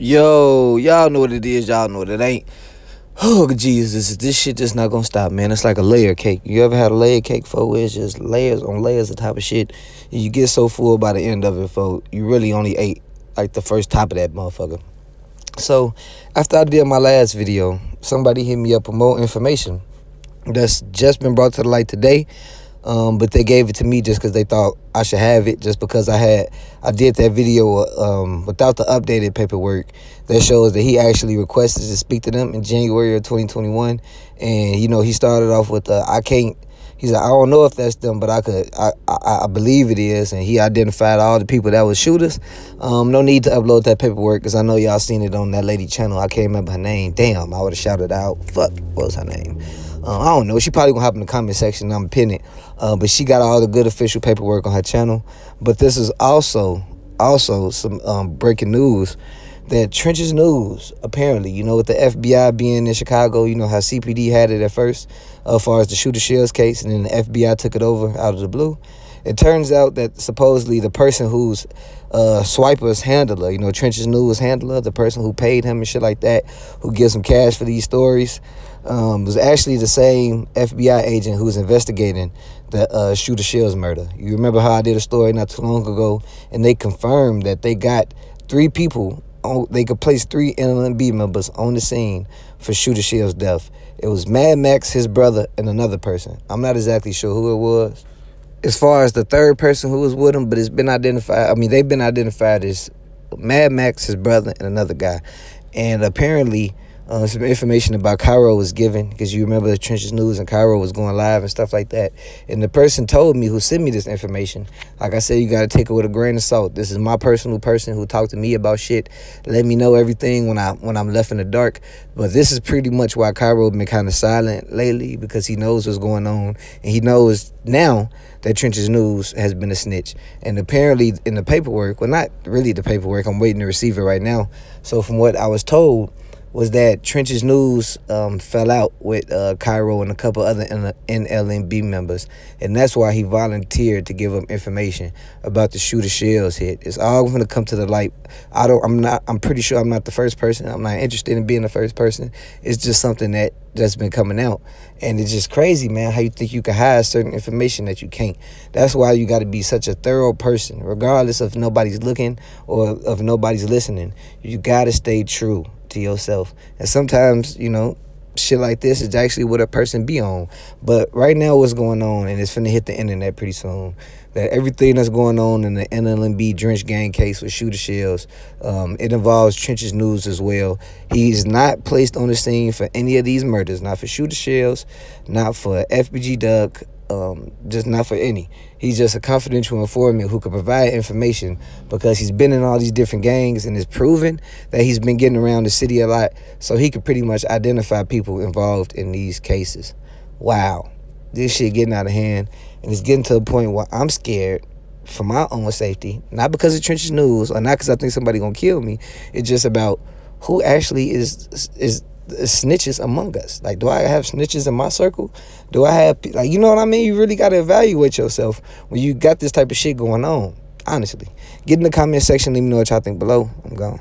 Yo, y'all know what it is, y'all know what it ain't. Oh, Jesus, this shit just not gonna stop, man. It's like a layer cake. You ever had a layer cake, folks? It's just layers on layers of type of shit. And you get so full by the end of it, folks. You really only ate, like, the first top of that motherfucker. So, after I did my last video, somebody hit me up with more information that's just been brought to the light today. But they gave it to me just because they thought I should have it, just because I did that video without the updated paperwork that shows that he actually requested to speak to them in January of 2021. And, you know, he started off with, he said, I don't know if that's them, but I believe it is. And he identified all the people that was shooters. No need to upload that paperwork because I know y'all seen it on that lady channel. I can't remember her name. Damn, I would have shouted out. Fuck, what was her name? I don't know. She probably gonna hop in the comment section and I'm pin it. But she got all the good official paperwork on her channel. But this is also some breaking news that Trenches News, apparently, you know, with the FBI being in Chicago, you know how CPD had it at first, as far as the Shoota Shellz case, and then the FBI took it over out of the blue. It turns out that supposedly the person who's Swiper's handler, you know, Trenches News handler, the person who paid him and shit like that, who gives him cash for these stories, was actually the same FBI agent who was investigating the Shoota Shellz murder. You remember how I did a story not too long ago, and they confirmed that they got 3 people. They could place 3 NLB members on the scene for Shoota Shellz' death. It was Mad Max, his brother, and another person. I'm not exactly sure who it was as far as the third person who was with him, but it's been identified. I mean, they've been identified as Mad Max, his brother, and another guy. And apparently, some information about Cairo was given, because you remember the Trenches News and Cairo was going live and stuff like that. And the person told me, who sent me this information, like I said, you got to take it with a grain of salt. This is my personal person who talked to me about shit, let me know everything when I'm left in the dark. But this is pretty much why Cairo been kind of silent lately, because he knows what's going on, and he knows now that Trenches News has been a snitch. And apparently in the paperwork, well, not really the paperwork, I'm waiting to receive it right now. So from what I was told, was that Trenches News fell out with Cairo and a couple other NLNB members, and that's why he volunteered to give them information about the Shoota Shellz hit. It's all going to come to the light. I'm pretty sure I'm not the first person. I'm not interested in being the first person. It's just something that's been coming out, and it's just crazy, man, how you think you can hide certain information that you can't. That's why you got to be such a thorough person, regardless if nobody's looking or if nobody's listening. You got to stay true to yourself. And sometimes, you know, shit like this is actually what a person be on. But right now what's going on, and it's finna hit the internet pretty soon, that everything that's going on in the NLNB Drench Gang case with Shoota Shellz, it involves Trenches News as well. He's not placed on the scene for any of these murders, not for Shoota Shellz, not for FBG Duck, just not for any. He's just a confidential informant who could provide information because he's been in all these different gangs, and it's proven that he's been getting around the city a lot, so he could pretty much identify people involved in these cases. Wow, this shit getting out of hand, and it's getting to a point where I'm scared for my own safety, not because of Trenches News or not because I think somebody gonna kill me. It's just about who actually is snitches among us. Like, do I have snitches in my circle? Do I have, like, you know what I mean? You really got to evaluate yourself when you got this type of shit going on, honestly. Get in the comment section, let me know what y'all think below. I'm gone.